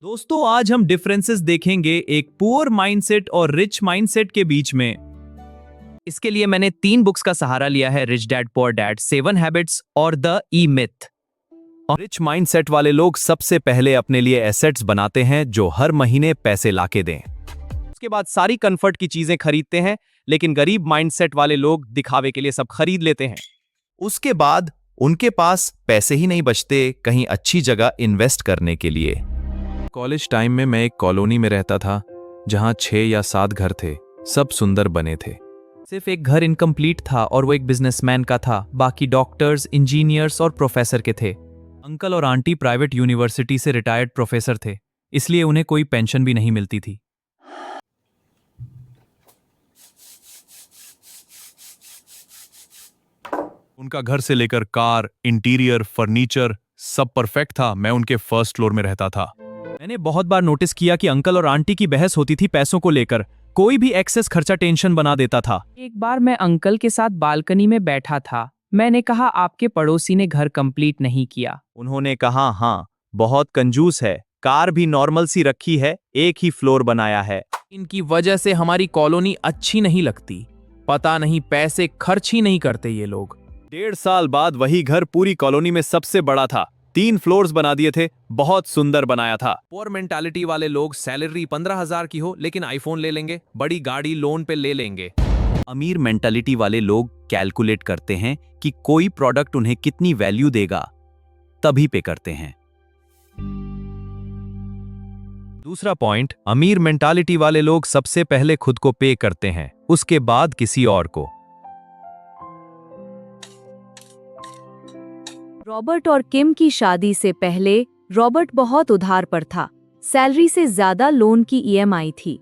दोस्तों आज हम डिफरेंसेस देखेंगे एक पुअर माइंडसेट और रिच माइंडसेट के बीच में। इसके लिए मैंने 3 बुक्स का सहारा लिया है, rich dad poor dad, 7 habits और the E myth. Rich mindset वाले लोग सबसे पहले अपने लिए एसेट्स बनाते हैं जो हर महीने पैसे लाके दें। उसके बाद सारी कंफर्ट की चीजें खरीदते हैं, लेकिन गरीब माइंडसेट वाले लोग दिखावे के लिए सब खरीद लेते हैं। उसके बाद उनके पास पैसे ही नहीं बचते कहीं अच्छी जगह इन्वेस्ट करने के लिए। कॉलेज टाइम में मैं एक कॉलोनी में रहता था जहां 6 या 7 घर थे, सब सुंदर बने थे। सिर्फ एक घर इनकम्प्लीट था और वो एक बिजनेसमैन का था, बाकी डॉक्टर्स, इंजीनियर्स और प्रोफेसर के थे। अंकल और आंटी प्राइवेट यूनिवर्सिटी से रिटायर्ड प्रोफेसर थे, इसलिए उन्हें कोई पेंशन भी नहीं मिलती थी। उनका घर से लेकर कार, इंटीरियर, फर्नीचर सब परफेक्ट था। मैं उनके फर्स्ट फ्लोर में रहता था। मैंने बहुत बार नोटिस किया कि अंकल और आंटी की बहस होती थी पैसों को लेकर। कोई भी एक्सेस खर्चा टेंशन बना देता था। एक बार मैं अंकल के साथ बालकनी में बैठा था। मैंने कहा, आपके पड़ोसी ने घर कंप्लीट नहीं किया। उन्होंने कहा, हाँ बहुत कंजूस है, कार भी नॉर्मल सी रखी है, एक ही फ्लोर बनाया है। इनकी वजह से हमारी कॉलोनी अच्छी नहीं लगती। पता नहीं पैसे खर्च ही नहीं करते ये लोग। 1.5 साल बाद वही घर पूरी कॉलोनी में सबसे बड़ा था, 3 फ्लोर्स बना दिए थे, बहुत सुंदर बनाया था। पुअर मेंटालिटी वाले लोग सैलरी 15,000 की हो लेकिन आईफोन ले लेंगे, बड़ी गाड़ी लोन पे ले लेंगे। अमीर मेंटालिटी वाले लोग कैलकुलेट करते हैं कि कोई प्रोडक्ट उन्हें कितनी वैल्यू देगा, तभी पे करते हैं। दूसरा पॉइंट, अमीर मेंटालिटी वाले लोग सबसे पहले खुद को पे करते हैं, उसके बाद किसी और को। रॉबर्ट और किम की शादी से पहले रॉबर्ट बहुत उधार पर था। सैलरी से ज्यादा लोन की ईएमआई थी।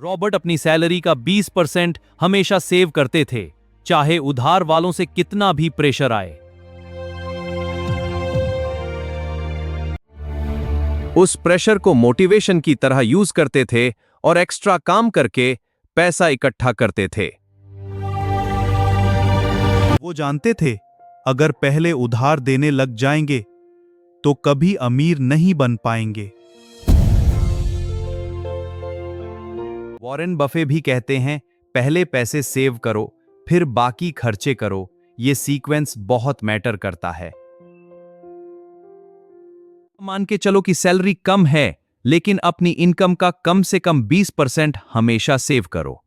रॉबर्ट अपनी सैलरी का 20% हमेशा सेव करते थे, चाहे उधार वालों से कितना भी प्रेशर आए। उस प्रेशर को मोटिवेशन की तरह यूज करते थे और एक्स्ट्रा काम करके पैसा इकट्ठा करते थे। वो जानते थे अगर पहले उधार देने लग जाएंगे तो कभी अमीर नहीं बन पाएंगे। वॉरेन बफे भी कहते हैं, पहले पैसे सेव करो फिर बाकी खर्चे करो। ये सीक्वेंस बहुत मैटर करता है। मान के चलो कि सैलरी कम है, लेकिन अपनी इनकम का कम से कम 20% हमेशा सेव करो।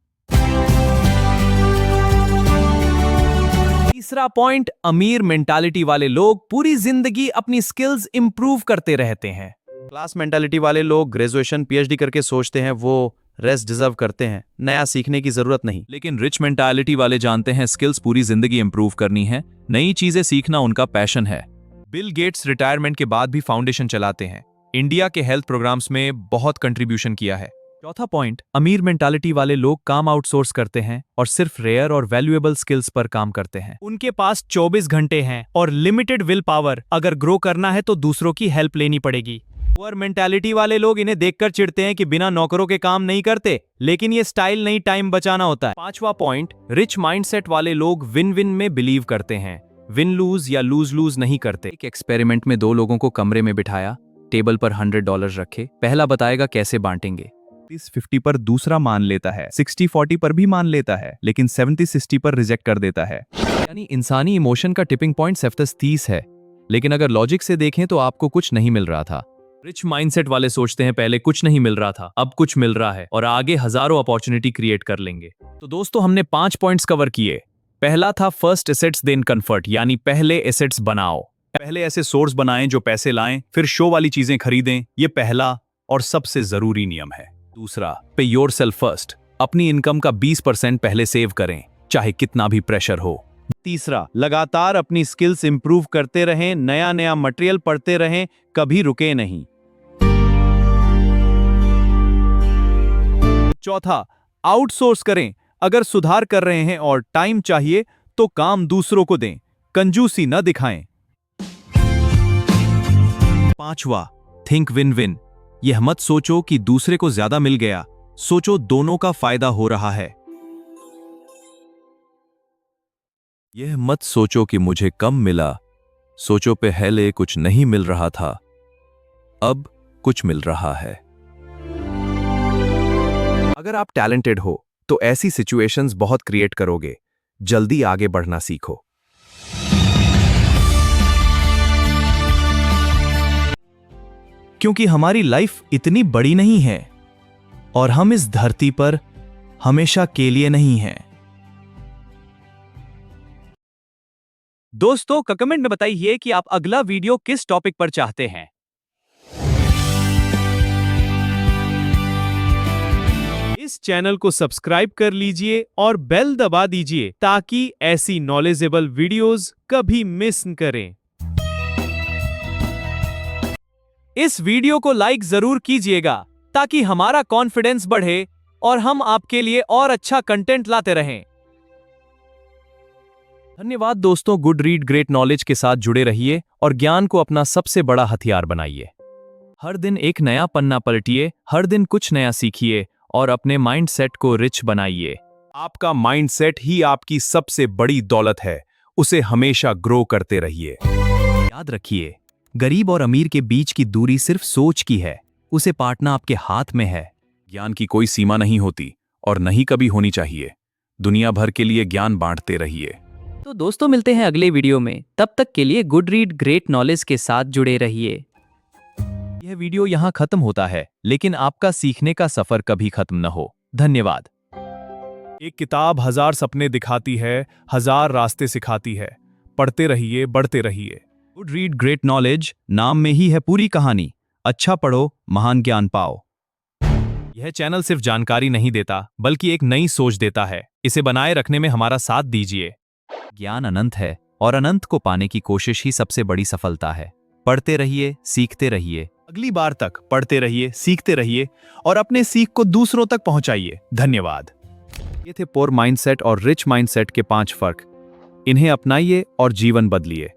तीसरा पॉइंट, अमीर मेंटालिटी वाले लोग पूरी जिंदगी अपनी स्किल्स इंप्रूव करते रहते हैं। क्लास मेंटालिटी वाले लोग ग्रेजुएशन पीएचडी करके सोचते हैं वो रेस्ट डिजर्व करते हैं, नया सीखने की जरूरत नहीं। लेकिन रिच मेंटालिटी वाले जानते हैं स्किल्स पूरी जिंदगी इंप्रूव करनी है, नई चीजें सीखना उनका पैशन है। बिल गेट्स रिटायरमेंट के बाद भी फाउंडेशन चलाते हैं, इंडिया के हेल्थ प्रोग्राम्स में बहुत कंट्रीब्यूशन किया है। चौथा पॉइंट, अमीर मेंटालिटी वाले लोग काम आउटसोर्स करते हैं और सिर्फ रेयर और वैल्यूएबल स्किल्स पर काम करते हैं। उनके पास 24 घंटे हैं और लिमिटेड विल पावर। अगर ग्रो करना है तो दूसरों की हेल्प लेनी पड़ेगी। पुअर मेंटालिटी वाले लोग इन्हें देखकर चिढ़ते हैं कि बिना नौकरों के काम नहीं करते, लेकिन ये स्टाइल नहीं, टाइम बचाना होता है। पांचवा पॉइंट, रिच माइंडसेट वाले लोग विन विन में बिलीव करते हैं, विन लूज या लूज लूज नहीं करते। एक एक्सपेरिमेंट में 2 लोगों को कमरे में बिठाया, टेबल पर $100 रखे, पहला बताएगा कैसे बांटेंगे। 50 पर दूसरा मान लेता है, 60-40 पर भी मान लेता है, लेकिन 70-60 पर रिजेक्ट कर देता है। यानी इंसानी इमोशन का टिपिंग पॉइंट 70-30 है, लेकिन अगर लॉजिक से देखें तो आपको कुछ नहीं मिल रहा था। रिच माइंडसेट वाले सोचते हैं पहले कुछ नहीं मिल रहा था, अब कुछ मिल रहा है और आगे हजारों अपॉर्चुनिटी क्रिएट कर लेंगे। तो दोस्तों हमने 5 पॉइंट्स कवर किए। पहला था फर्स्ट एसेट्स देन कंफर्ट, यानी पहले एसेट्स बनाओ, पहले ऐसे सोर्स बनाएं जो पैसे लाएं, फिर शो वाली चीजें खरीदें। ये पहला और सबसे जरूरी नियम है। दूसरा, पे योरसेल्फ फर्स्ट, अपनी इनकम का 20% पहले सेव करें, चाहे कितना भी प्रेशर हो। तीसरा, लगातार अपनी स्किल्स इंप्रूव करते रहें, नया नया मटेरियल पढ़ते रहें, कभी रुके नहीं। चौथा, आउटसोर्स करें, अगर सुधार कर रहे हैं और टाइम चाहिए तो काम दूसरों को दें, कंजूसी न दिखाएं। पांचवा, थिंक विन विन, यह मत सोचो कि दूसरे को ज्यादा मिल गया, सोचो दोनों का फायदा हो रहा है। यह मत सोचो कि मुझे कम मिला, सोचो पहले कुछ नहीं मिल रहा था, अब कुछ मिल रहा है। अगर आप टैलेंटेड हो तो ऐसी सिचुएशंस बहुत क्रिएट करोगे। जल्दी आगे बढ़ना सीखो। क्योंकि हमारी लाइफ इतनी बड़ी नहीं है और हम इस धरती पर हमेशा के लिए नहीं हैं। दोस्तों कमेंट में बताइए कि आप अगला वीडियो किस टॉपिक पर चाहते हैं। इस चैनल को सब्सक्राइब कर लीजिए और बेल दबा दीजिए ताकि ऐसी नॉलेजेबल वीडियोस कभी मिस न करें। इस वीडियो को लाइक जरूर कीजिएगा ताकि हमारा कॉन्फिडेंस बढ़े और हम आपके लिए और अच्छा कंटेंट लाते रहें। धन्यवाद दोस्तों। गुड रीड ग्रेट नॉलेज के साथ जुड़े रहिए और ज्ञान को अपना सबसे बड़ा हथियार बनाइए। हर दिन एक नया पन्ना पलटिए, हर दिन कुछ नया सीखिए और अपने माइंडसेट को रिच बनाइए। आपका माइंडसेट ही आपकी सबसे बड़ी दौलत है, उसे हमेशा ग्रो करते रहिए। याद रखिए, गरीब और अमीर के बीच की दूरी सिर्फ सोच की है, उसे पाटना आपके हाथ में है। ज्ञान की कोई सीमा नहीं होती और नहीं कभी होनी चाहिए। दुनिया भर के लिए ज्ञान बांटते रहिए। तो दोस्तों मिलते हैं अगले वीडियो में, तब तक के लिए गुड रीड ग्रेट नॉलेज के साथ जुड़े रहिए। यह वीडियो यहां खत्म होता है, लेकिन आपका सीखने का सफर कभी खत्म न हो। धन्यवाद। एक किताब 1000 सपने दिखाती है, 1000 रास्ते सिखाती है। पढ़ते रहिए, बढ़ते रहिए। गुड रीड ग्रेट नॉलेज नाम में ही है पूरी कहानी। अच्छा पढ़ो, महान ज्ञान पाओ। यह चैनल सिर्फ जानकारी नहीं देता, बल्कि एक नई सोच देता है। इसे बनाए रखने में हमारा साथ दीजिए। ज्ञान अनंत है और अनंत को पाने की कोशिश ही सबसे बड़ी सफलता है। पढ़ते रहिए, सीखते रहिए। अगली बार तक पढ़ते रहिए, सीखते रहिए और अपने सीख को दूसरों तक पहुंचाइए। धन्यवाद। ये थे पोर माइंडसेट और रिच माइंडसेट के 5 फर्क। इन्हें अपनाइए और जीवन बदलिए।